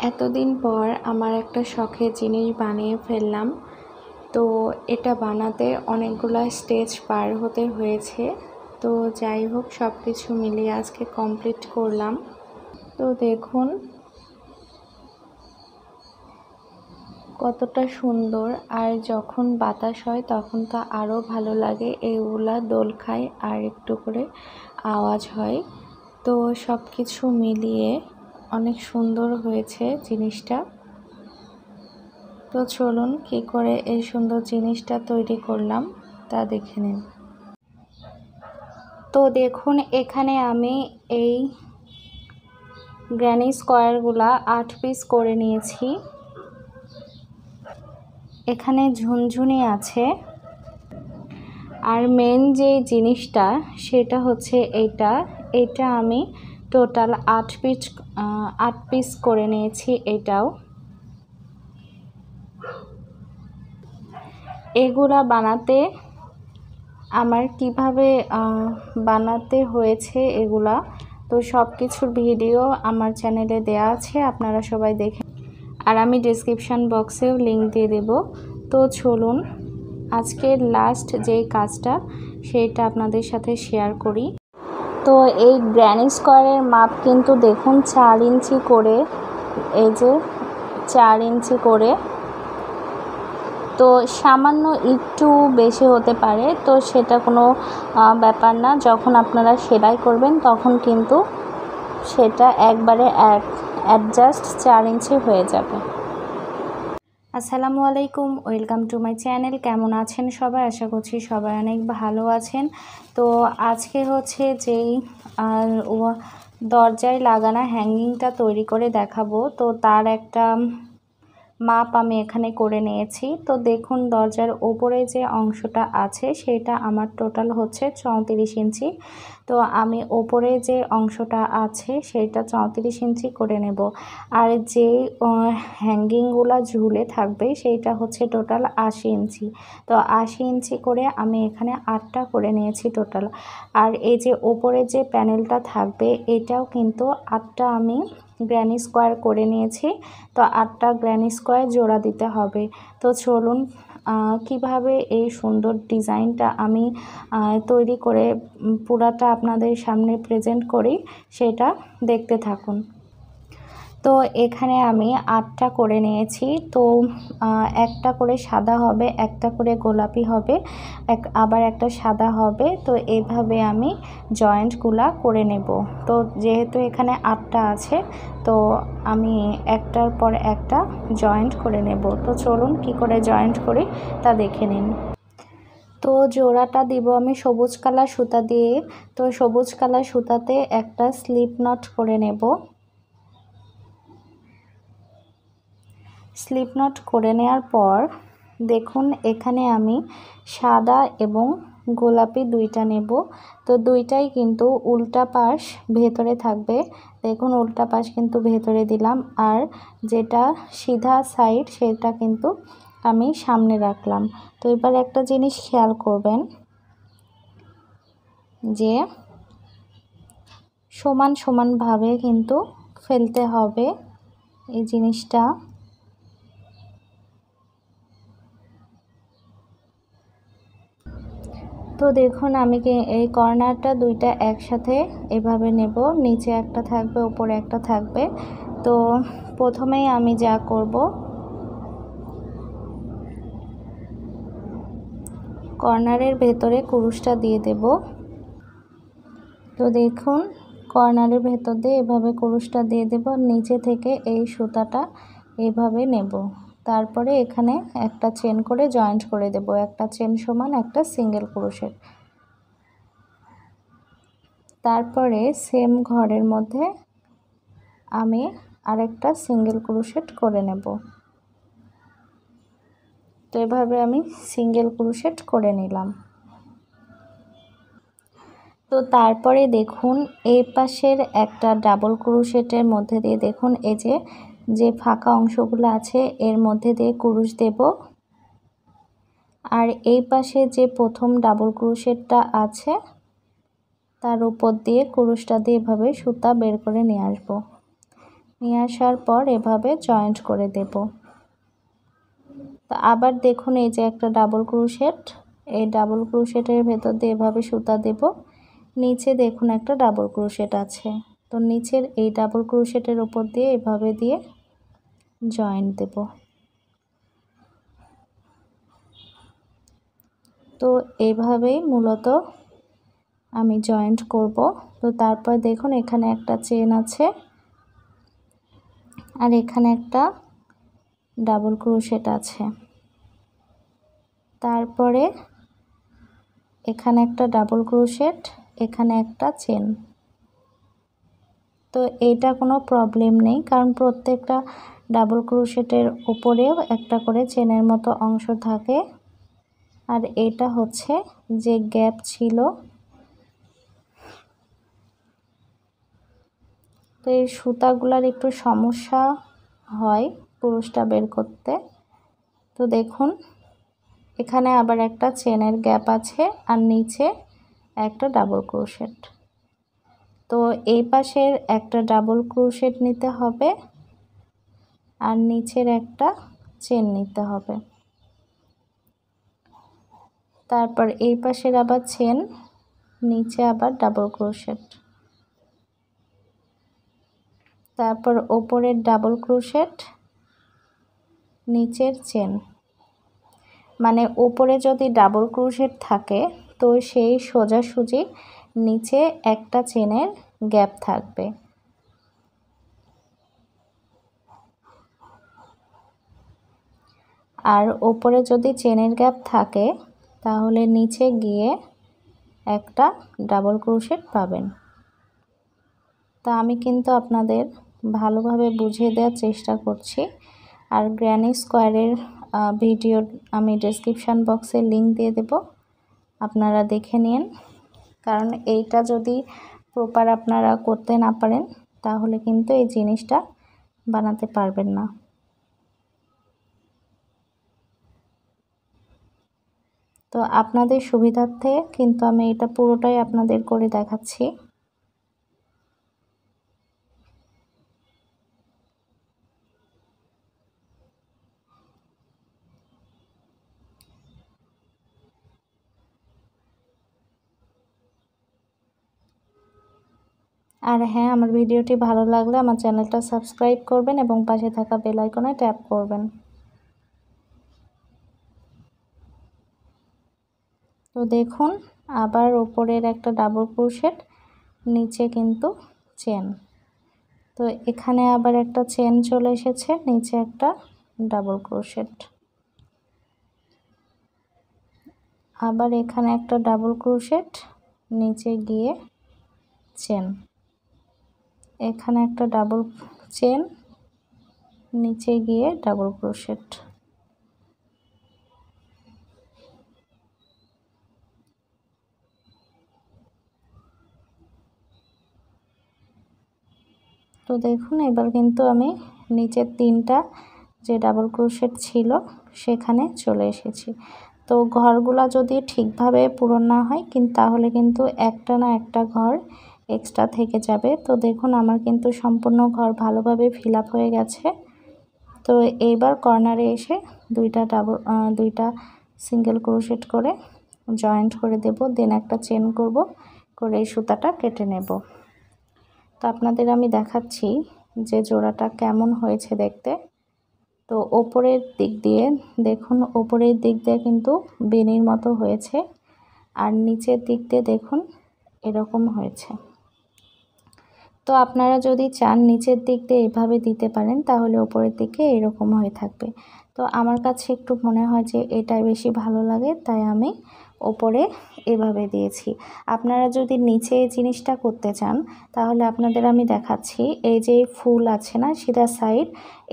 এতদিন পর আমার একটা শখের জিনিস বানিয়ে ফেললাম। তো এটা বানাতে অনেকগুলো স্টেজ পার হতে হয়েছে। তো যাই হোক, সব কিছু মিলিয়ে আজকে কমপ্লিট করলাম। তো দেখুন কতটা সুন্দর, আর যখন বাতাস হয় তখন তো আরও ভালো লাগে। এইগুলা দোল খায় আর একটু করে আওয়াজ হয়। তো সব কিছু মিলিয়ে অনেক সুন্দর হয়েছে জিনিসটা। তো চলুন কী করে এই সুন্দর জিনিসটা তৈরি করলাম তা দেখে নিন। তো দেখুন এখানে আমি এই গ্র্যানি স্কোয়ারগুলা 8 পিস করে নিয়েছি। এখানে ঝুনঝুনি আছে, আর মেন যে জিনিসটা সেটা হচ্ছে এটা আমি টোটাল 8 পিস করে নিয়েছি। এগুলা বানাতে আমার কিভাবে বানাতে হয়েছে এগুলা, তো সব কিছুর ভিডিও আমার চ্যানেলে দেয়া আছে, আপনারা সবাই দেখেন। আর আমি ডেসক্রিপশান বক্সেও লিংক দিয়ে দেব। তো চলুন আজকের লাস্ট যেই কাজটা সেটা আপনাদের সাথে শেয়ার করি। তো এই গ্র্যানি স্কোয়ারের মাপ কিন্তু দেখুন 4 ইঞ্চি করে, এই যে 4 ইঞ্চি করে। তো সামান্য একটু বেশি হতে পারে, তো সেটা কোনো ব্যাপার না। যখন আপনারা সেলাই করবেন তখন কিন্তু সেটা একবারে অ্যাডজাস্ট 4 ইঞ্চি হয়ে যাবে। আসসালামু আলাইকুম, ওয়েলকাম টু মাই চ্যানেল। কেমন আছেন সবাই? আশা করছি সবাই অনেক ভালো আছেন। তো আজকে হচ্ছে যেই দরজায় লাগানো হ্যাঙ্গিংটা তৈরি করে দেখাবো, তো তার একটা মাপ আমি এখানে করে নিয়েছি। তো দেখুন দরজার ওপরে যে অংশটা আছে সেটা আমার টোটাল হচ্ছে 34 ইঞ্চি। তো আমি ওপরে যে অংশটা আছে সেটা 34 ইঞ্চি করে নেব। আর যে হ্যাঙ্গিংগুলো ঝুলে থাকবে সেইটা হচ্ছে টোটাল 80 ইঞ্চি। তো 80 ইঞ্চি করে আমি এখানে 8টা করে নিয়েছি টোটাল। আর এই যে ওপরে যে প্যানেলটা থাকবে এটাও কিন্তু 8টা আমি গ্র্যানি স্কোয়ার করে নিয়েছি। তো 8টা গ্র্যানি স্কোয়ার জোড়া দিতে হবে। তো চলুন কিভাবে এই সুন্দর ডিজাইনটা আমি তৈরি করে পুরাটা আপনাদের সামনে প্রেজেন্ট করি সেটা দেখতে থাকুন। তো এখানে আমি 8টা করে নিয়েছি। তো একটা করে সাদা হবে, একটা করে গোলাপি হবে, আবার একটা সাদা হবে। তো এইভাবে আমি জয়েন্টগুলা করে নেব। তো যেহেতু এখানে 8টা আছে, তো আমি একটার পর একটা জয়েন্ট করে নেব। তো চলুন কি করে জয়েন্ট করি তা দেখে নিন। তো জোড়াটা দিব আমি সবুজ কালার সুতা দিয়ে। তো সবুজ কালার সুতাতে একটা স্লিপ নট করে নেব। স্লিপ নট করে নেওয়ার পর দেখুন এখানে আমি সাদা এবং গোলাপি দুইটা নেব। তো দুইটাই কিন্তু উল্টা পাশ ভেতরে থাকবে। দেখুন উল্টা পাশ কিন্তু ভেতরে দিলাম, আর যেটা সিধা সাইড সেটা কিন্তু আমি সামনে রাখলাম। তো এবার একটা জিনিস খেয়াল করবেন যে সমান সমানভাবে কিন্তু ফেলতে হবে এই জিনিসটা। তো দেখুন আমি এই কর্নারটা দুইটা একসাথে এভাবে নেব, নিচে একটা থাকবে উপরে একটা থাকবে। তো প্রথমেই আমি যা করব, কর্নারের ভেতরে কুরুশটা দিয়ে দেব। তো দেখুন কর্নারের ভেতর দিয়ে এভাবে কুরুশটা দিয়ে দেব, নিচে থেকে এই সুতাটা এভাবে নেব। তারপরে এখানে একটা চেন করে জয়েন্ট করে দেব, একটা চেন সমান একটা সিঙ্গেল ক্রোশেট। তারপরে সেম ঘরের মধ্যে আমি আরেকটা সিঙ্গেল ক্রোশেট করে নেব। তো এভাবে আমি সিঙ্গেল ক্রোশেট করে নিলাম। তো তারপরে দেখুন এই পাশের একটা ডাবল ক্রোশেটের মধ্যে দিয়ে দেখুন এই যে ফাঁকা অংশগুলো আছে এর মধ্যে দিয়ে কুরুশ দেব। আর এই পাশে যে প্রথম ডাবল ক্রোশেটটা আছে তার উপর দিয়ে কুরুশটা দিয়ে এভাবে সুতা বের করে নিয়ে আসব। নিয়ে আসার পর এভাবে জয়েন্ট করে দেব। তো আবার দেখুন এই যে একটা ডাবল ক্রোশেট, এই ডাবল ক্রোশেটের ভেতর দিয়ে এভাবে সুতা দেব। নিচে দেখুন একটা ডাবল ক্রোশেট আছে, তো নিচের এই ডাবল ক্রোশেটের উপর দিয়ে এভাবে দিয়ে জয়েন্ট দেব। তো এইভাবেই মূলত আমি জয়েন্ট করব। তো তারপর দেখুন এখানে একটা চেন আছে আর এখানে একটা ডাবল ক্রোশেট আছে, তারপরে এখানে একটা ডাবল ক্রোশেট, এখানে একটা চেন। তো এইটা কোনো প্রবলেম নেই, কারণ প্রত্যেকটা ডাবল ক্রোশেটের উপরেও একটা করে চেনের মতো অংশ থাকে। আর এটা হচ্ছে যে গ্যাপ ছিল, তো এই সুতাগুলার একটু সমস্যা হয় পুরুষটা বের করতে। তো দেখুন এখানে আবার একটা চেনের গ্যাপ আছে আর নিচে একটা ডাবল ক্রোশেট। তো এই পাশের একটা ডাবল ক্রোশেট নিতে হবে আর নিচের একটা চেন নিতে হবে। তারপর এই পাশের আবার চেন, নিচে আবার ডাবল ক্রোশেট, তারপর ওপরের ডাবল ক্রোশেট, নিচের চেন। মানে ওপরে যদি ডাবল ক্রোশেট থাকে তো সেই সোজাসুজি নিচে একটা চেনের গ্যাপ থাকবে। আর ওপরে যদি চেনের গ্যাপ থাকে তাহলে নিচে গিয়ে একটা ডাবল ক্রোশেট পাবেন। তা আমি কিন্তু আপনাদের ভালোভাবে বুঝিয়ে দেওয়ার চেষ্টা করছি। আর গ্র্যানি স্কোয়ারের ভিডিও আমি ডেসক্রিপশান বক্সে লিংক দিয়ে দেব, আপনারা দেখে নিন। কারণ এইটা যদি প্রপার আপনারা করতে না পারেন তাহলে কিন্তু এই জিনিসটা বানাতে পারবেন না। তো আপনাদের সুবিধার্থে কিন্তু আমি এটা পুরোটাই আপনাদের করে দেখাচ্ছি। আর হ্যাঁ, আমার ভিডিওটি ভালো লাগলে আমার চ্যানেলটা সাবস্ক্রাইব করবেন এবং পাশে থাকা বেল আইকনে ট্যাপ করবেন। তো দেখুন আবার উপরের একটা ডাবল ক্রোশেট, নিচে কিন্তু চেন। তো এখানে আবার একটা চেন চলে এসেছে, নিচে একটা ডাবল ক্রোশেট, আবার এখানে একটা ডাবল ক্রোশেট, নিচে গিয়ে চেন, এখানে একটা ডাবল চেন, নিচে গিয়ে ডাবল ক্রোশেট। তো দেখুন এবার কিন্তু আমি নিচের তিনটা যে ডাবল ক্রোশেট ছিল সেখানে চলে এসেছি। তো ঘরগুলা যদি ঠিকভাবে পূরণ না হয় তাহলে কিন্তু একটা না একটা ঘর এক্সট্রা থেকে যাবে। তো দেখুন আমার কিন্তু সম্পূর্ণ ঘর ভালোভাবে ফিল আপ হয়ে গেছে। তো এইবার কর্নারে এসে দুইটা সিঙ্গেল ক্রোশেট করে জয়েন্ট করে দেব, দেন একটা চেন করব, করে এই সুতাটা কেটে নেব। তো আপনাদের আমি দেখাচ্ছি যে জোড়াটা কেমন হয়েছে দেখতে। তো ওপরের দিক দিয়ে দেখুন, ওপরের দিক দিয়ে কিন্তু বেনির মতো হয়েছে আর নিচের দিক দিয়ে দেখুন এরকম হয়েছে। তো আপনারা যদি চান নিচের দিক দিয়ে এভাবে দিতে পারেন তাহলে ওপরের দিকে এরকম হয়ে থাকবে। তো আমার কাছে একটু মনে হয় যে এটাই বেশি ভালো লাগে, তাই আমি ওপরে এভাবে দিয়েছি। আপনারা যদি নিচে এই জিনিসটা করতে চান তাহলে আপনাদের আমি দেখাচ্ছি, এই যে ফুল আছে না সিধা সাইড,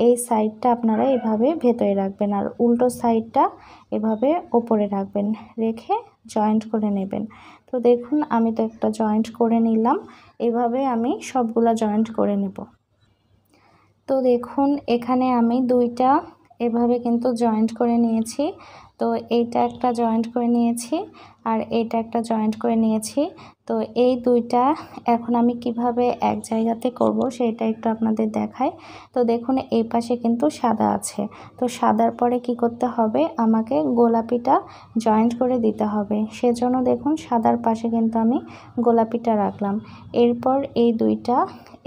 এই সাইডটা আপনারা এভাবে ভেতরে রাখবেন আর উল্টো সাইডটা এভাবে ওপরে রাখবেন, রেখে জয়েন্ট করে নেবেন। তো দেখুন আমি তো একটা জয়েন্ট করে নিলাম, এভাবে আমি সবগুলা জয়েন্ট করে নেব। তো দেখুন এখানে আমি দুইটা এভাবে কিন্তু জয়েন্ট করে নিয়েছি। তো এইটা একটা জয়েন্ট করে নিয়েছি আর এইটা একটা জয়েন্ট করে নিয়েছি। তো এই দুইটা এখন আমি কিভাবে এক জায়গাতে করব সেটা একটু আপনাদের দেখাই। তো দেখুন এই পাশে কিন্তু সাদা আছে, তো সাদার পরে কি করতে হবে, আমাকে গোলাপিটা জয়েন্ট করে দিতে হবে। সেজন্য দেখুন সাদার পাশে কিন্তু আমি গোলাপিটা রাখলাম। এরপর এই দুইটা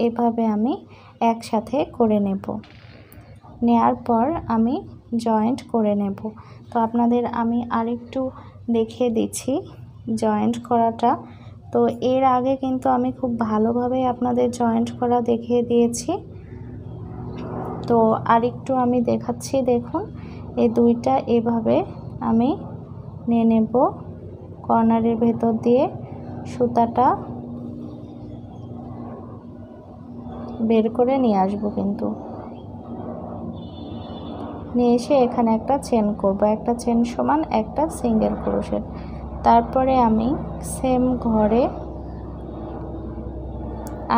এভাবে আমি একসাথে করে নেব, নেয়ার পর আমি জয়েন্ট করে নেব। তো আপনাদের আমি আরেকটু দেখিয়ে দিচ্ছি জয়েন্ট করাটা। তো এর আগে কিন্তু আমি খুব ভালোভাবে আপনাদের জয়েন্ট করা দেখিয়ে দিয়েছি। তো আরেকটু আমি দেখাচ্ছি। দেখুন এই দুইটা এভাবে আমি নিয়ে নেব, কর্নারের ভেতর দিয়ে সুতাটা বের করে নিয়ে আসবো, কিন্তু নিয়ে এসে এখানে একটা চেন করব, একটা চেন সমান একটা সিঙ্গেল ক্রোশেট। তারপরে আমি সেম ঘরে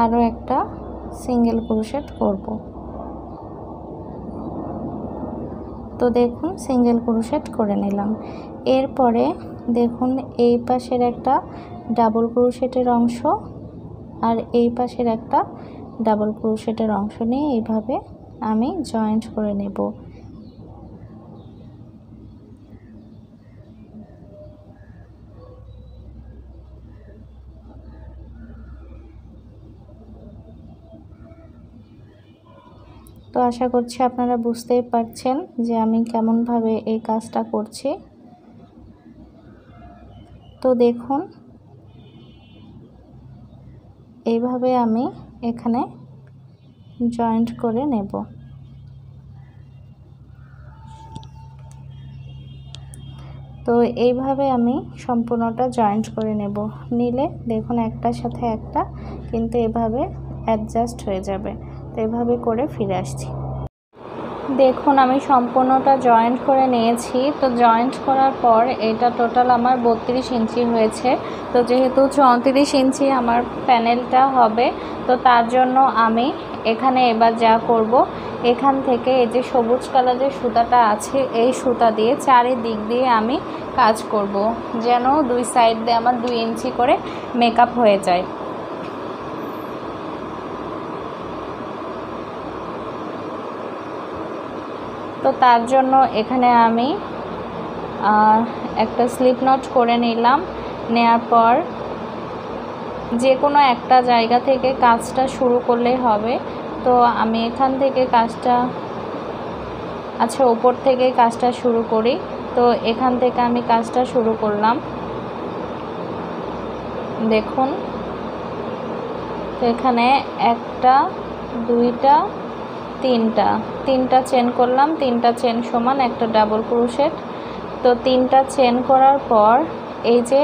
আরও একটা সিঙ্গেল ক্রোশেট করব। তো দেখুন সিঙ্গেল ক্রোশেট করে নিলাম। এরপরে দেখুন এই পাশের একটা ডাবল ক্রোশেটের অংশ আর এই পাশের একটা ডাবল ক্রোশেটের অংশ নিয়ে এইভাবে আমি জয়েন্ট করে নেব। তো আশা করছি আপনারা বুঝতেই পারছেন যে আমি কেমনভাবে এই কাজটা করছি। তো দেখুন এইভাবে আমি এখানে জয়েন্ট করে নেব। তো এইভাবে আমি সম্পূর্ণটা জয়েন্ট করে নেব, নিলে দেখুন একটার সাথে একটা কিন্তু এভাবে অ্যাডজাস্ট হয়ে যাবে। তো এভাবে করে ফিরে আসছি। দেখুন আমি সম্পূর্ণটা জয়েন্ট করে নিয়েছি। তো জয়েন্ট করার পর এটা টোটাল আমার 32 ইঞ্চি হয়েছে। তো যেহেতু 34 ইঞ্চি আমার প্যানেলটা হবে, তো তার জন্য আমি এখানে এবার যা করব, এখান থেকে এই যে সবুজ কালারের সুতাটা আছে এই সুতা দিয়ে চারিদিক দিয়ে আমি কাজ করব, যেন দুই সাইড দিয়ে আমার 2 ইঞ্চি করে মেকআপ হয়ে যায়। তো তার জন্য এখানে আমি একটা স্লিপ নট করে নিলাম। নেয়ার পর যে কোনো একটা জায়গা থেকে কাজটা শুরু করলেই হবে। তো আমি এখান থেকে কাজটা, আচ্ছা উপর থেকে কাজটা শুরু করি। তো এখান থেকে আমি কাজটা শুরু করলাম। দেখুন তো এখানে একটা, দুইটা, তিনটা চেন করলাম, তিনটা চেন সমান একটা ডাবল ক্রোশেট। তো তিনটা চেন করার পর এই যে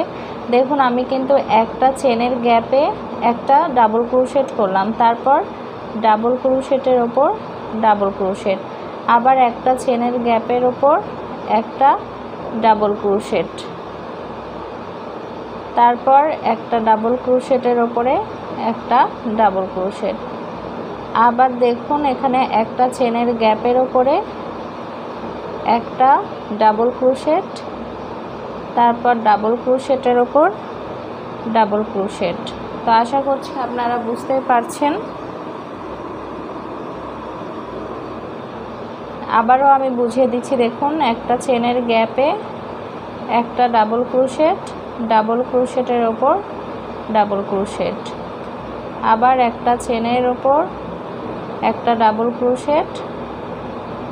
দেখুন আমি কিন্তু একটা চেনের গ্যাপে একটা ডাবল ক্রোশেট করলাম, তারপর ডাবল ক্রোশেটের ওপর ডাবল ক্রোশেট, আবার একটা চেনের গ্যাপের ওপর একটা ডাবল ক্রোশেট, তারপর একটা ডাবল ক্রোশেটের ওপরে একটা ডাবল ক্রোশেট, আবার দেখুন এখানে একটা চেনের গ্যাপের ওপরে একটা ডাবল ক্রোশেট, তারপর ডাবল ক্রোশেটের ওপর ডাবল ক্রোশেট। তো আশা করছি আপনারা বুঝতে পারছেন। আবারও আমি বুঝিয়ে দিচ্ছি। দেখুন একটা চেনের গ্যাপে একটা ডাবল ক্রোশেট, ডাবল ক্রোশেটের ওপর ডাবল ক্রোশেট, আবার একটা চেনের ওপর একটা ডাবল ক্রোশেট,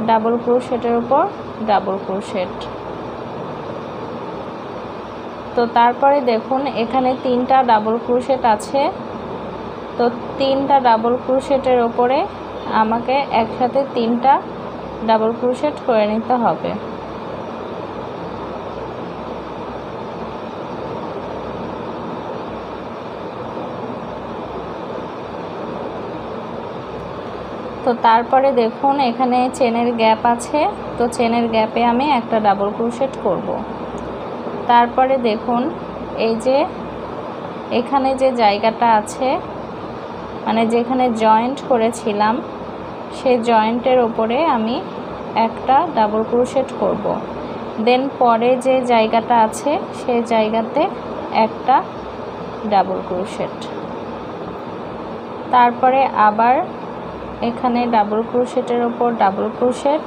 ডাবল ক্রোশেটের ওপর ডাবল ক্রোশেট। তো তারপরে দেখুন এখানে তিনটা ডাবল ক্রোশেট আছে। তো তিনটা ডাবল ক্রোশেটের ওপরে আমাকে একসাথে তিনটা ডাবল ক্রোশেট করে নিতে হবে। তো তারপরে দেখুন এখানে চেনের গ্যাপ আছে। তো চেনের গ্যাপে আমি একটা ডাবল ক্রোশেট করব। তারপরে দেখুন এই যে এখানে যে জায়গাটা আছে, মানে যেখানে জয়েন্ট করেছিলাম সেই জয়েন্টের ওপরে আমি একটা ডাবল ক্রোশেট করব। দেন পরে যে জায়গাটা আছে সেই জায়গাতে একটা ডাবল ক্রোশেট, তারপরে আবার এখানে ডাবল ক্রোশেটের ওপর ডাবল ক্রোশেট।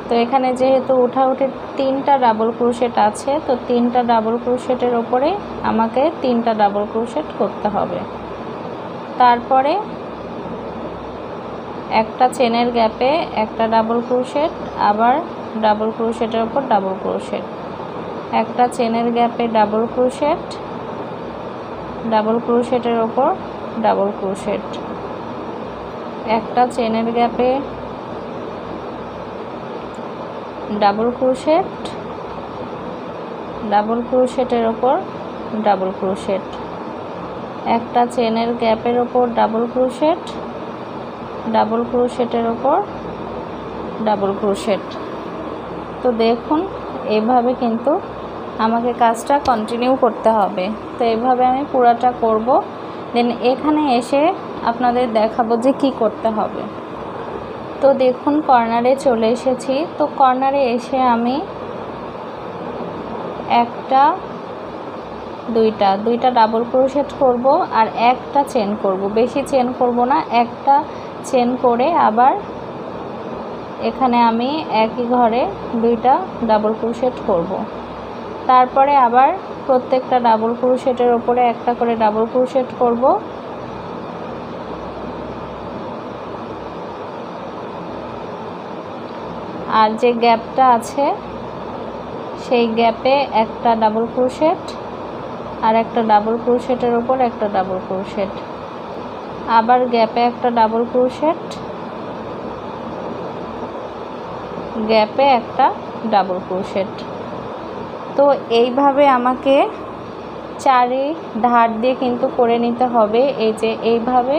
তো এখানে যেহেতু উঠাউঠি 3টা ডাবল ক্রোশেট আছে, তো 3টা ডাবল ক্রোশেটের ওপরে আমাকে 3টা ডাবল ক্রোশেট করতে হবে। তারপরে একটা চেনের গ্যাপে একটা ডাবল ক্রোশেট, আবার ডাবল ক্রোশেটের ওপর ডাবল ক্রোশেট, একটা চেনের গ্যাপে ডাবল ক্রোশেট, ডাবল ক্রোশেটের ওপর ডাবল ক্রোশেট, একটা চেনের গ্যাপে ডাবল ক্রোশেট, ডাবল ক্রোশেটের ওপর ডাবল ক্রোশেট, একটা চেনের গ্যাপের ওপর ডাবল ক্রোশেট, ডাবল ক্রোশেটের ওপর ডাবল ক্রোশেট। তো দেখুন এইভাবে কিন্তু আমাকে কাজটা কন্টিনিউ করতে হবে। তো এইভাবে আমি পুরাটা করব, দেন এখানে এসে আপনাদের দেখাবো যে কি করতে হবে। তো দেখুন কর্নারে চলে এসেছি। তো কর্নারে এসে আমি দুইটা ডাবল ক্রোশেট করব আর একটা চেন করব, বেশি চেন করব না, একটা চেন করে আবার এখানে আমি একই ঘরে 2টা ডাবল ক্রোশেট করব। তারপরে আবার প্রত্যেকটা ডাবল ক্রোশেটের ওপরে একটা করে ডাবল ক্রোশেট করব। আর যে গ্যাপটা আছে সেই গ্যাপে একটা ডাবল ক্রোশেট আর একটা ডাবল ক্রোশেটের ওপর একটা ডাবল ক্রোশেট, আবার গ্যাপে একটা ডাবল ক্রোশেট, গ্যাপে একটা ডাবল ক্রোশেট। তো এইভাবে আমাকে চারিধার দিয়ে কিন্তু করে নিতে হবে। এই যে এইভাবে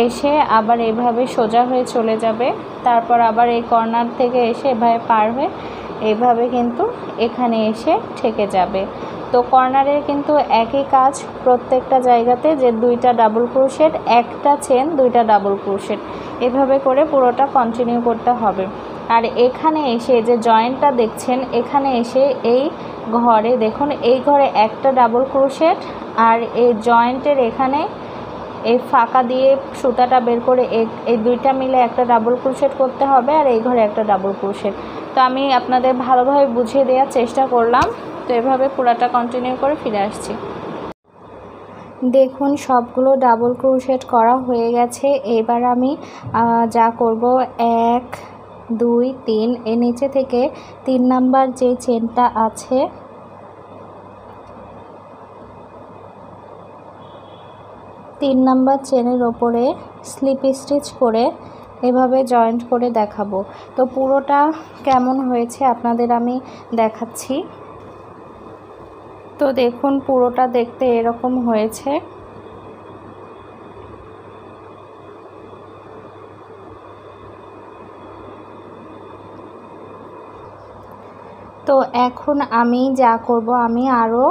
এসে আবার এইভাবে সোজা হয়ে চলে যাবে, তারপর আবার এই কর্নার থেকে এসে এভাবে পার হয়ে এইভাবে কিন্তু এখানে এসে ঠেকে যাবে। তো কর্নারে কিন্তু একই কাজ প্রত্যেকটা জায়গাতে, যে 2টা ডাবল ক্রোশেট, একটা চেন, 2টা ডাবল ক্রোশেট, এভাবে করে পুরোটা কন্টিনিউ করতে হবে। আর এখানে এসে যে জয়েন্টটা দেখছেন, এখানে এসে এই ঘরে দেখুন, এই ঘরে একটা ডাবল ক্রোশেট আর এই জয়েন্টের এখানে এই ফাঁকা দিয়ে সুতাটা বের করে এই 2টা মিলে একটা ডাবল ক্রোশেট করতে হবে, আর এই ঘরে একটা ডাবল ক্রোশেট। তো আমি আপনাদের ভালোভাবে বুঝিয়ে দেওয়ার চেষ্টা করলাম। তো এভাবে পুরাটা কন্টিনিউ করে ফিরে আসছি। দেখুন সবগুলো ডাবল ক্রোশেট করা হয়ে গেছে। এবার আমি যা করব, 1 2 3 এর নিচে থেকে 3 নাম্বার যে চেনটা আছে তিন নাম্বার চেনের ওপরে স্লিপ স্টিচ করে এভাবে জয়েন্ট করে দেখাবো। তো পুরোটা কেমন হয়েছে আপনাদের আমি দেখাচ্ছি। তো দেখুন পুরোটা দেখতে এরকম হয়েছে। তো এখন আমি যা করব, আমি আরও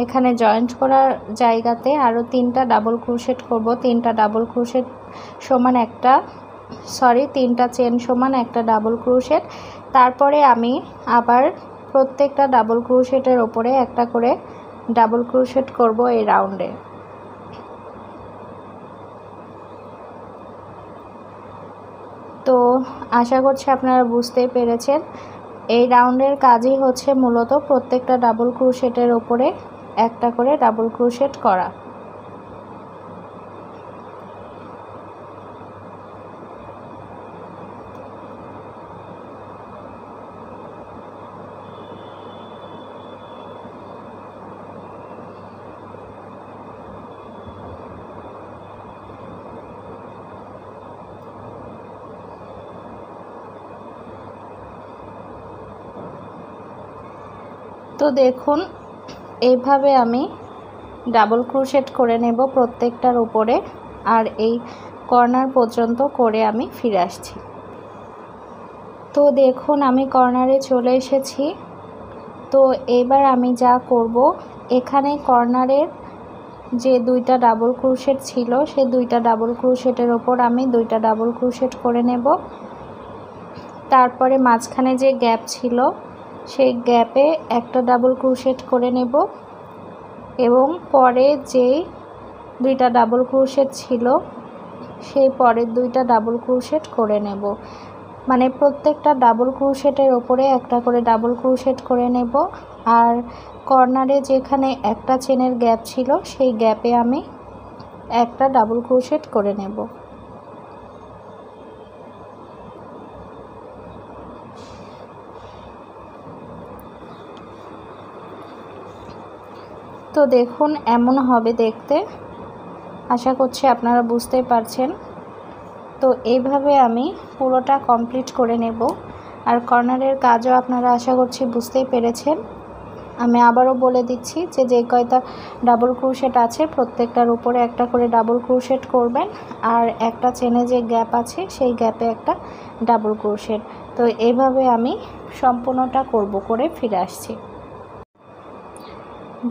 এখানে জয়েন্ট করার জায়গাতে আরও 3টা ডাবল ক্রোশেট করব। 3টা ডাবল ক্রোশেট সমান একটা, সরি 3টা চেন সমান একটা ডাবল ক্রোশেট। তারপরে আমি আবার প্রত্যেকটা ডাবল ক্রোশেটের ওপরে একটা করে ডাবল ক্রোশেট করব এই রাউন্ডে। তো আশা করছি আপনারা বুঝতেই পেরেছেন। এই রাউন্ডের কাজই হচ্ছে মূলত প্রত্যেকটা ডাবল ক্রোশেটের ওপরে একটা করে ডাবল ক্রোশেট করা। তো দেখুন এইভাবে আমি ডাবল ক্রোশেট করে নেব প্রত্যেকটার উপরে, আর এই কর্নার পর্যন্ত করে আমি ফিরে আসছি। তো দেখুন আমি কর্নারে চলে এসেছি। তো এবার আমি যা করব, এখানে কর্নারের যে 2টা ডাবল ক্রোশেট ছিল সেই 2টা ডাবল ক্রোশেটের ওপর আমি 2টা ডাবল ক্রোশেট করে নেব। তারপরে মাঝখানে যে গ্যাপ ছিল সেই গ্যাপে একটা ডাবল ক্রোশেট করে নেব এবং পরে যেই দুইটা ডাবল ক্রোশেট ছিল সেই পরের দুইটা ডাবল ক্রোশেট করে নেব। মানে প্রত্যেকটা ডাবল ক্রোশেটের ওপরে একটা করে ডাবল ক্রোশেট করে নেব। আর কর্নারে যেখানে একটা চেনের গ্যাপ ছিল সেই গ্যাপে আমি একটা ডাবল ক্রোশেট করে নেব। তো দেখুন এমন হবে দেখতে, আশা করছি আপনারা বুঝতে পারছেন। তো এইভাবে আমি পুরোটা কমপ্লিট করে নেব। আর কর্নারের কাজও আপনারা আশা করছি বুঝতেই পেরেছেন। আমি আবারও বলে দিচ্ছি যে যে কয়টা ডাবল ক্রোশেট আছে প্রত্যেকটার উপরে একটা করে ডাবল ক্রোশেট করবেন, আর একটা চেনে যে গ্যাপ আছে সেই গ্যাপে একটা ডাবল ক্রোশেট। তো এইভাবে আমি সম্পূর্ণটা করে ফিরে আসছি।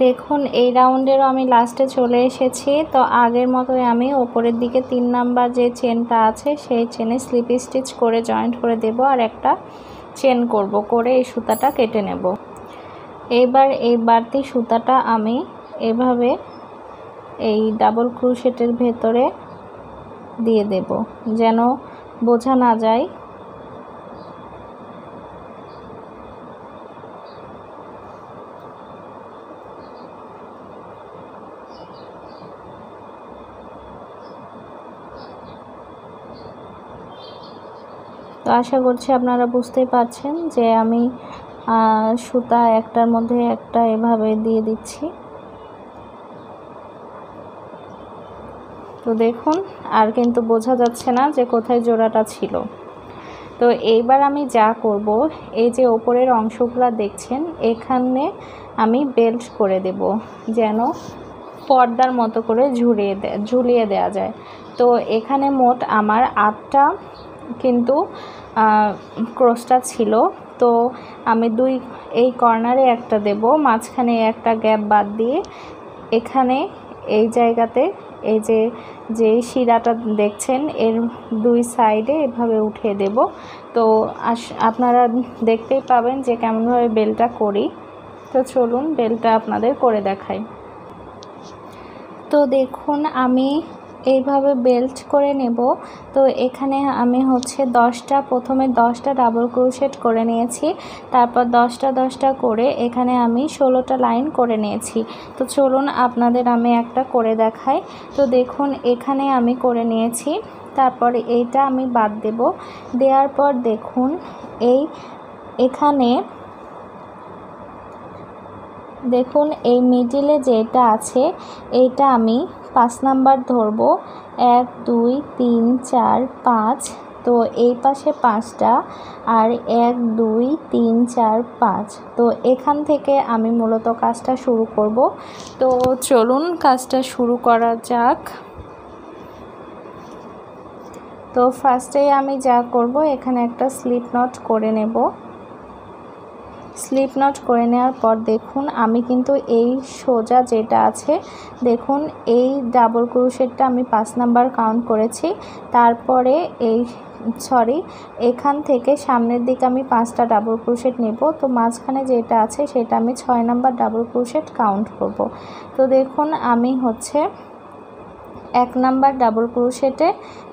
দেখুন এই রাউন্ডেরও আমি লাস্টে চলে এসেছি। তো আগের মতোই আমি ওপরের দিকে 3 নাম্বার যে চেনটা আছে সেই চেনে স্লিপ স্টিচ করে জয়েন্ট করে দেব, আর একটা চেন করে এই সুতাটা কেটে নেব। এবার এই বাড়তি সুতাটা আমি এভাবে এই ডাবল ক্রোশেটের ভেতরে দিয়ে দেব যেন বোঝা না যায়। তো আশা করছি আপনারা বুঝতেই পারছেন যে আমি সুতা একটার মধ্যে একটা এভাবে দিয়ে দিচ্ছি। তো দেখুন আর কিন্তু বোঝা যাচ্ছে না যে কোথায় জোড়াটা ছিল। তো এইবার আমি যা করব, এই যে ওপরের অংশগুলো দেখছেন এখানে আমি বেল্ট করে দেব যেন পর্দার মতো করে ঝুলিয়ে দেওয়া যায়। তো এখানে মোট আমার 8টা কিন্তু ক্রসটা ছিল। তো আমি এই কর্নারে একটা দেব, মাঝখানে একটা গ্যাপ বাদ দিয়ে এখানে এই জায়গাতে এই যে শিরাটা দেখছেন এর 2 সাইডে এভাবে উঠিয়ে দেব। তো আপনারা দেখতেই পাবেন যে কেমনভাবে বেলটা করি। তো চলুন বেলটা আপনাদের করে দেখাই। তো দেখুন আমি এইভাবে বেল্ট করে নেব। তো এখানে আমি প্রথমে 10টা ডাবল ক্রোশেট করে নিয়েছি, তারপর 10টা করে এখানে আমি 16টা লাইন করে নিয়েছি। তো চলুন আপনাদের আমি একটা করে দেখাই। তো দেখুন এখানে আমি করে নিয়েছি, তারপর এইটা আমি বাদ দেব। দেওয়ার পর দেখুন দেখুন এই মিডিলে যেটা আছে এইটা আমি 5 নাম্বার ধরবো, 1 2 3 4 5। তো এই পাশে 5টা আর 1 2 3 4 5। তো এখান থেকে আমি মূলত কাজটা শুরু করব। তো চলুন কাজটা শুরু করা যাক। তো ফার্স্টেই আমি যা করব, এখানে একটা স্লিপ নট করে নেব। স্লিপ নট করে নেওয়ার পর দেখুন আমি কিন্তু এই সোজা যেটা আছে দেখুন এই ডাবল ক্রোশেটটা আমি 5 নাম্বার কাউন্ট করেছি। তারপরে এখান থেকে সামনের দিকে আমি 5টা ডাবল ক্রোশেট নেব। তো মাঝখানে যেটা আছে সেটা আমি 6 নাম্বার ডাবল ক্রোশেট কাউন্ট করব। তো দেখুন আমি 1 নাম্বার ডাবল ক্রোশেটে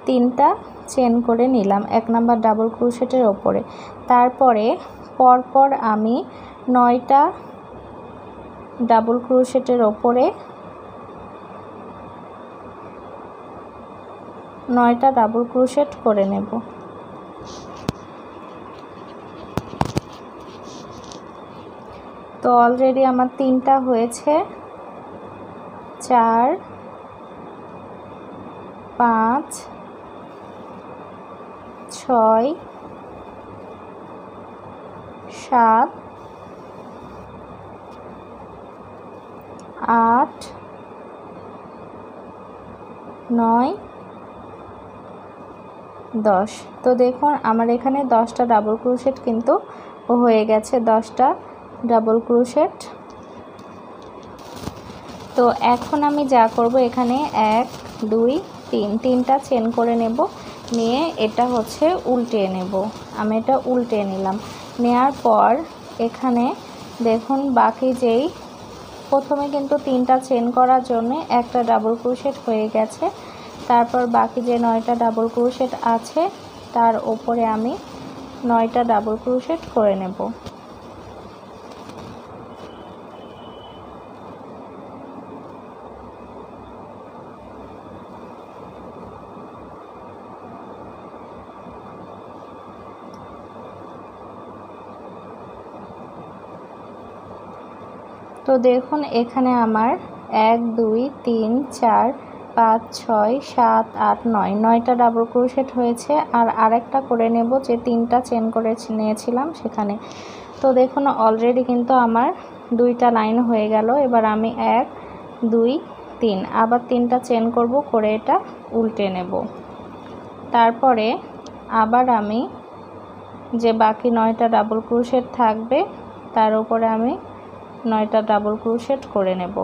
3টা চেন করে নিলাম 1 নাম্বার ডাবল ক্রোশেটের ওপরে। তারপরে পরপর আমি 9টা ডাবল ক্রোশেটের ওপরে 9টা ডাবল ক্রোশেট করে নেব। তো অলরেডি আমার 3টা হয়েছে, 4 5 6 7 8 9 10। তো দেখুন আমার এখানে 10টা ডাবল ক্রোশেট কিন্তু হয়ে গেছে, 10টা ডাবল ক্রোশেট। তো এখন আমি যা করব, এখানে 1 2 3 3টা চেন করে নেব। নিয়ে এটা হচ্ছে উল্টে নেব। আমি এটা উল্টে নিলাম। নেয়ার পর এখানে দেখুন বাকি যেই প্রথমে কিন্তু 3টা চেন করার জন্য একটা ডাবল ক্রোশেট হয়ে গেছে। তারপর বাকি যে 9টা ডাবল ক্রোশেট আছে তার উপরে আমি 9টা ডাবল ক্রোশেট করে নেব। তো দেখুন এখানে আমার 1 2 3 4 5 6 7 8 9 9টা ডাবল ক্রোশেট হয়েছে। আর আরেকটা করে নেব যে 3টা চেন করে নিয়েছিলাম সেখানে। তো দেখুন অলরেডি কিন্তু আমার 2টা লাইন হয়ে গেল। এবার আমি 1 2 3 আবার 3টা চেন করব, করে এটা উল্টে নেব। তারপরে আবার আমি যে বাকি 9টা ডাবল ক্রোশেট থাকবে তার উপরে আমি 9টা ডাবল ক্রোশেট করে নেব।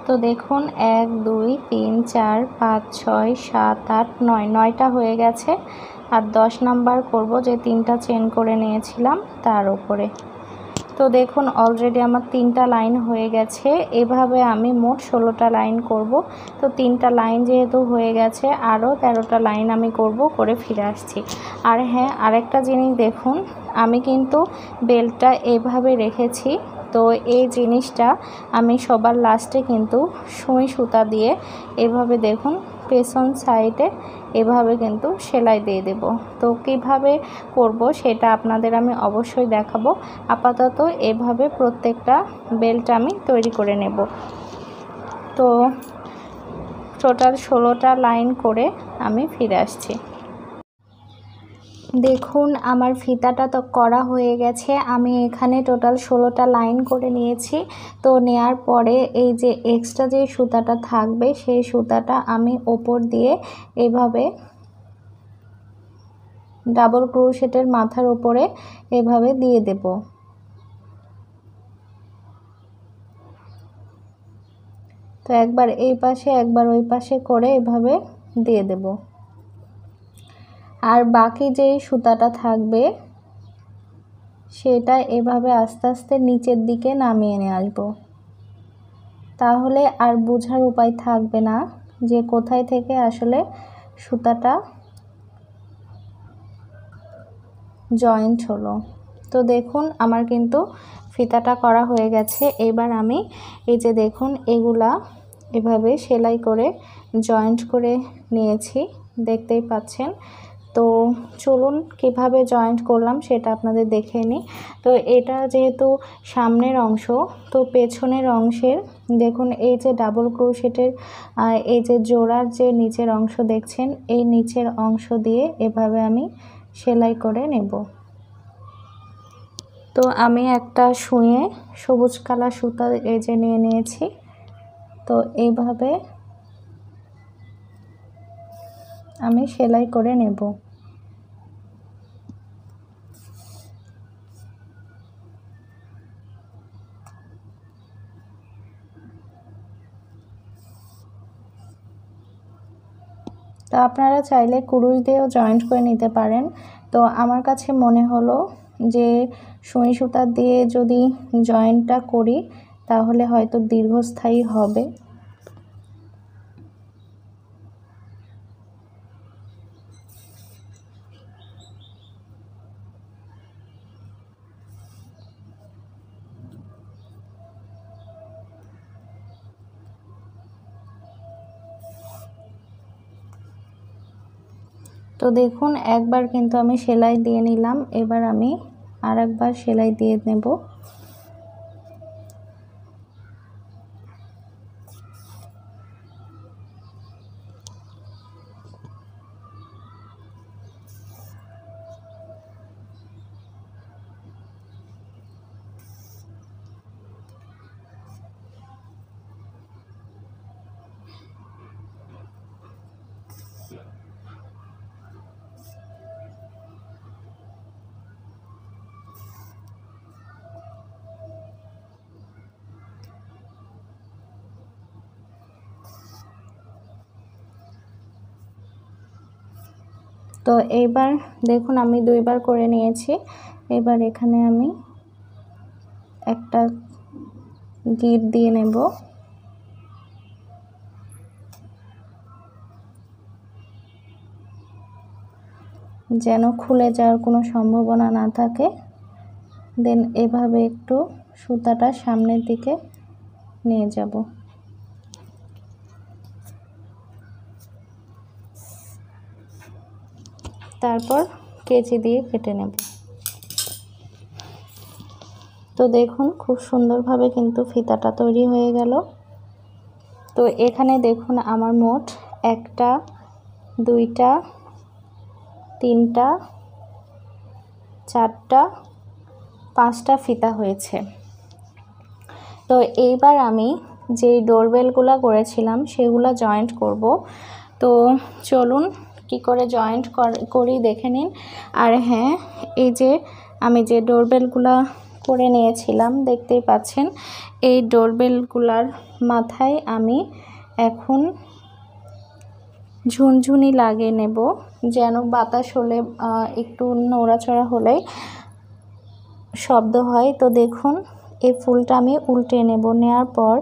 তো দেখুন 1 2 3 4 5 6 7 8 9 9টা হয়ে গেছে। আর 10 নাম্বার করব যে 3টা চেন করে নিয়েছিলাম তার উপরে। তো দেখুন অলরেডি আমার 3টা লাইন হয়ে গেছে। এভাবে আমি মোট 16টা লাইন করব। তো 3টা লাইন যেহেতু হয়ে গেছে আরও 13টা লাইন আমি করব, করে ফিরে আসছি। আর হ্যাঁ, আরেকটা জিনিস দেখুন, আমি কিন্তু বেল্টটা এভাবে রেখেছি। তো এই জিনিসটা আমি সবার লাস্টে কিন্তু সুই সুতা দিয়ে এভাবে দেখুন পেছন সাইডে এভাবে কিন্তু সেলাই দিয়ে দেব। তো কিভাবে করব সেটা আপনাদের আমি অবশ্যই দেখাবো। আপাতত এভাবে প্রত্যেকটা বেল্ট আমি তৈরি করে নেব। তো টোটাল 16টা লাইন করে আমি ফিরে আসছি। দেখুন আমার ফিতাটা তো করা হয়ে গেছে। আমি এখানে টোটাল 16টা লাইন করে নিয়েছি। তো নেয়ার পরে এই যে এক্সট্রা যে সুতাটা থাকবে সেই সুতাটা আমি ওপর দিয়ে এভাবে ডাবল ক্রোশেটের মাথার উপরে এভাবে দিয়ে দেব। তো একবার এই পাশে একবার ওই পাশে করে এভাবে দিয়ে দেব। আর বাকি যে সুতাটা থাকবে সেটা এভাবে আস্তে আস্তে নিচের দিকে নামিয়ে নিয়ে আসবো। তাহলে আর বোঝার উপায় থাকবে না যে কোথায় থেকে আসলে সুতাটা জয়েন্ট হলো। তো দেখুন আমার কিন্তু ফিতাটা করা হয়ে গেছে। এবার আমি এই যে দেখুন এগুলা এভাবে সেলাই করে জয়েন্ট করে নিয়েছি, দেখতেই পাচ্ছেন। তো চলুন কিভাবে জয়েন্ট করলাম সেটা আপনাদের দেখে নিই। তো এটা যেহেতু সামনের অংশ, তো পেছনের অংশের দেখুন এই যে ডাবল ক্রোশেটের এই যে জোড়ার যে নিচের অংশ দেখছেন, এই নিচের অংশ দিয়ে এভাবে আমি সেলাই করে নেব। তো আমি একটা সুঁয়ে সবুজ কালার সুতা এই যে নিয়ে নিয়েছি। তো এইভাবে আমি সেলাই করে নেব। তো আপনারা চাইলে কুরুশ দিয়েও জয়েন্ট করে নিতে পারেন। তো আমার কাছে মনে হলো যে সুই সুতা দিয়ে যদি জয়েন্টটা করি তাহলে হয়তো দীর্ঘস্থায়ী হবে। তো দেখুন একবার কিন্তু আমি সেলাই দিয়ে নিলাম, এবার আমি আরেকবার সেলাই দিয়ে নেব। তো এইবার দেখুন আমি 2 বার করে নিয়েছি। এবার এখানে আমি একটা গিট দিয়ে নেব। যেন খুলে যাওয়ার কোনো সম্ভাবনা না থাকে। দেন এভাবে একটু সুতাটা সামনের দিকে নিয়ে যাব। তারপর কেচি দিয়ে কেটে নেব। তো দেখুন খুব সুন্দরভাবে কিন্তু ফিতাটা তৈরি হয়ে গেল। তো এখানে দেখুন আমার মোট 1টা 2টা 3টা 4টা 5টা ফিতা হয়েছে। তো এইবার আমি যে ডোরবেলগুলো করেছিলাম সেগুলো জয়েন্ট করব। তো চলুন কি করে জয়েন্ট করি দেখে নিন। আর হ্যাঁ, এই যে আমি যে ডোরবেলগুলো করে নিয়েছিলাম দেখতেই পাচ্ছেন, এই ডোরবেলগুলার মাথায় আমি এখন ঝুনঝুনি লাগিয়ে নেব, যেন বাতাস হলে একটু নড়াচড়া হলেই শব্দ হয়। তো দেখুন এই ফুলটা আমি উল্টে নেব। নেওয়ার পর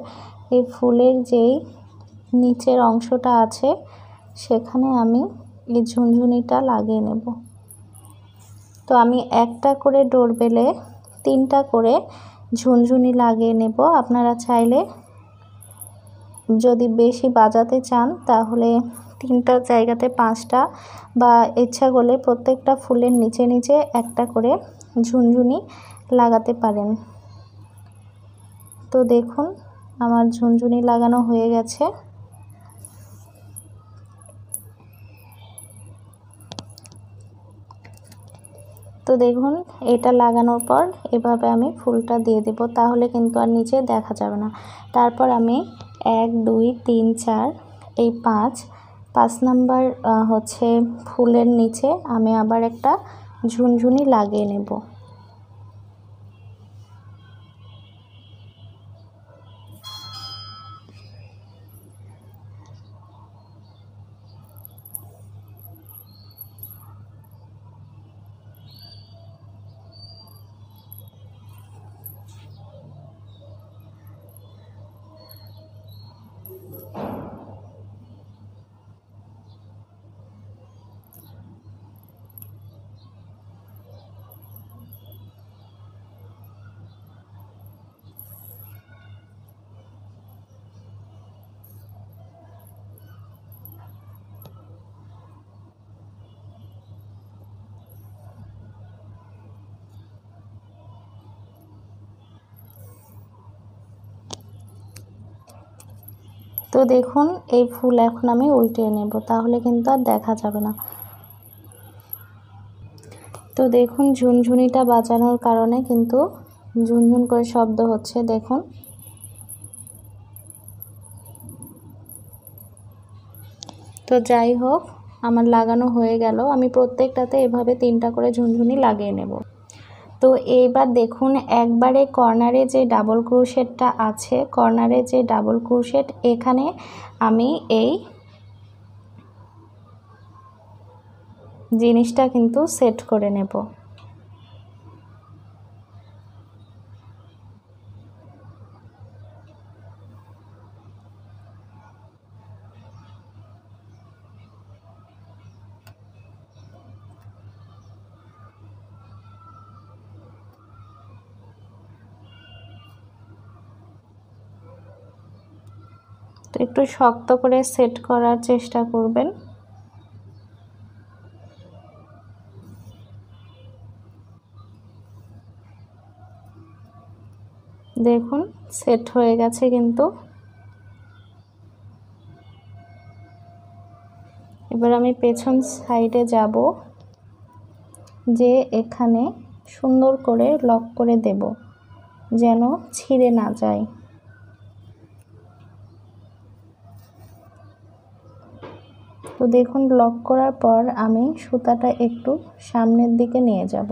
এই ফুলের যেই নিচের অংশটা আছে সেখানে আমি এই ঝুনঝুনিটা লাগিয়ে নেব। তো আমি একটা করে ডোরবেলে 3টা করে ঝুনঝুনি লাগিয়ে নেব। আপনারা চাইলে যদি বেশি বাজাতে চান তাহলে 3টার জায়গাতে 5টা, বা ইচ্ছা করলে প্রত্যেকটা ফুলের নিচে নিচে একটা করে ঝুনঝুনি লাগাতে পারেন। তো দেখুন আমার ঝুনঝুনি লাগানো হয়ে গেছে। তো দেখুন এটা লাগানোর পর এভাবে আমি ফুলটা দিয়ে দেব, তাহলে কিন্তু আর নিচে দেখা যাবে না। তারপর আমি 1 2 3 4 এই 5 নাম্বার হচ্ছে ফুলের নিচে আমি আবার একটা ঝুনঝুনি লাগিয়ে নেব। তো দেখুন এই ফুল এখন আমি উল্টিয়ে নেব, তাহলে কিন্তু আর দেখা যাবে না। তো দেখুন ঝুনঝুনিটা বাজানোর কারণে কিন্তু ঝুনঝুন করে শব্দ হচ্ছে, দেখুন। তো যাই হোক আমার লাগানো হয়ে গেল। আমি প্রত্যেকটাতে এভাবে 3টা করে ঝুনঝুনি লাগিয়ে নেব। তো এইবার দেখুন একবারে কর্নারে যে ডাবল ক্রোশেটটা আছে, কর্নারে যে ডাবল ক্রোশেট, এখানে আমি এই জিনিসটা কিন্তু সেট করে নেব। তো একটু শক্ত করে সেট করার চেষ্টা করবেন। দেখুন সেট হয়ে গেছে কিন্তু। এবার আমি পেছন সাইডে যাব, যে এখানে সুন্দর করে লক করে দেব যেন ছিঁড়ে না যায়। তো দেখুন লক করার পর আমি সুতাটা একটু সামনের দিকে নিয়ে যাব,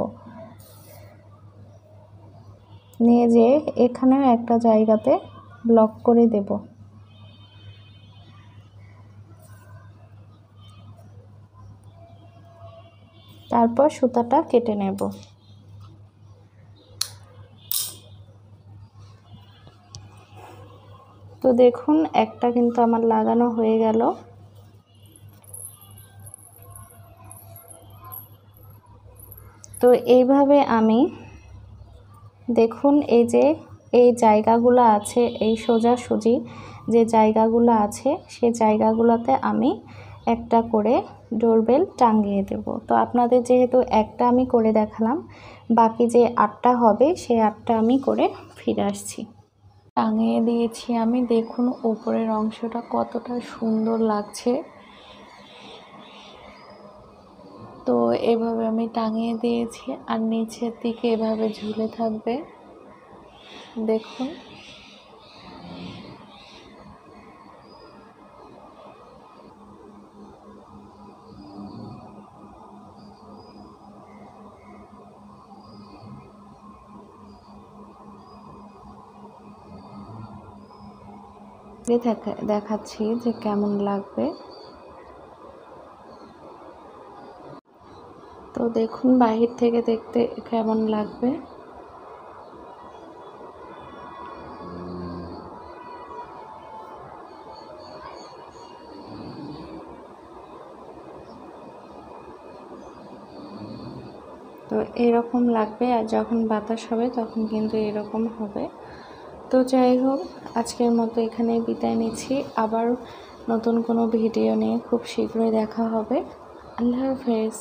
নিয়ে যেয়ে এখানেও একটা জায়গাতে লক করে দেব। তারপর সুতাটা কেটে নেব। তো দেখুন একটা কিন্তু আমার লাগানো হয়ে গেল। তো এইভাবে আমি দেখুন এই যে এই জায়গাগুলো আছে, এই সোজাসুজি যে জায়গাগুলো আছে সেই জায়গাগুলোতে আমি একটা করে ডোরবেল টাঙিয়ে দেব। তো আপনাদের যেহেতু একটা আমি করে দেখালাম, বাকি যে 8টা হবে সেই 8টা আমি করে ফিরে আসছি। টাঙিয়ে দিয়েছি আমি, দেখুন উপরের অংশটা কতটা সুন্দর লাগছে। তো এভাবে আমি টাঙিয়ে দিয়েছি আর নিচের দিকে এভাবে ঝুলে থাকবে, দেখুন। দেখাচ্ছি যে কেমন লাগবে। তো দেখুন বাহির থেকে দেখতে কেমন লাগবে। তো এরকম লাগবে, আর যখন বাতাস হবে তখন কিন্তু এরকম হবে। তো যাই হোক, আজকের মতো এখানেই বিদায় নিচ্ছি। আবার নতুন কোনো ভিডিও নিয়ে খুব শীঘ্রই দেখা হবে। আল্লাহ হাফেজ।